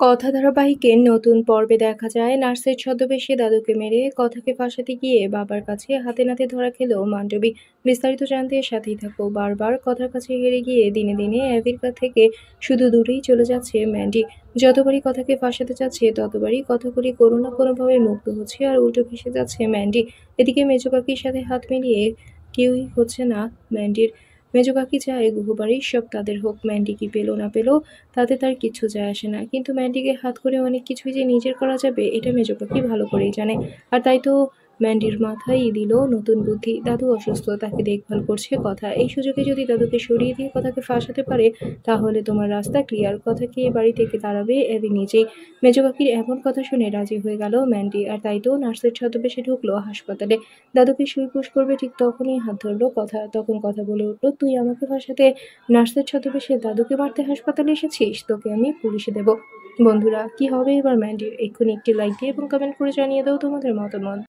কথা ধারাবাহিকের নতুন পর্বে দেখা যায় নার্সের ছদ্মবেশে দাদুকে মেরে কথাকে ফাঁসাতে গিয়ে বাবার কাছে হাতে নাতে ধরা খেল মান্ডবী। বিস্তারিত জানতে সাথেই থাকো। বারবার কথার কাছে হেরে গিয়ে দিনে দিনে অ্যাবির থেকে শুধু দূরেই চলে যাচ্ছে ম্যান্ডি। যতবারই কথাকে ফাঁসাতে যাচ্ছে ততবারই কথাগুলি কোনো না কোনোভাবে মুক্ত হচ্ছে আর উল্টো ভেসে যাচ্ছে ম্যান্ডি। এদিকে মেজো কাকির সাথে হাত মিলিয়ে কেউই হচ্ছে না ম্যান্ডির। মেজো কাকি চায় গুহবাড়ির সব তাদের হোক, ম্যান্ডি কি পেলো না পেলো তাতে তার কিছু যায় আসে না, কিন্তু ম্যান্ডিকে হাত করে অনেক কিছুই যে নিজের করা যাবে এটা মেজো কাকি ভালো করেই জানে। আর তাই তো ম্যান্ডির মাথায় দিল নতুন বুদ্ধি। দাদু অসুস্থ, তাকে দেখভাল করছে কথা, এই সুযোগে যদি দাদুকে সরিয়ে দিয়ে কথাকে ফাঁসাতে পারে তাহলে তোমার রাস্তা ক্লিয়ার। কথাকে এ বাড়ি থেকে তাড়াবে অ্যাবি নিজেই। মেজো কাকির এমন কথা শুনে রাজি হয়ে গেল ম্যান্ডি। আর তাই তো নার্সের ছদ্মবেশে ঢুকলো হাসপাতালে। দাদুকে সুইপুষ করবে ঠিক তখনই হাত ধরলো কথা। তখন কথা বলে উঠলো, তুই আমাকে ফাঁসাতে নার্সের ছদ্মবেশে দাদুকে মারতে হাসপাতালে এসেছিস, তোকে আমি পুলিশে দেব। বন্ধুরা, কি হবে এবার ম্যান্ডির? এক্ষুনি একটি লাইক দিয়ে এবং কমেন্ট করে জানিয়ে দাও তোমাদের মতামত।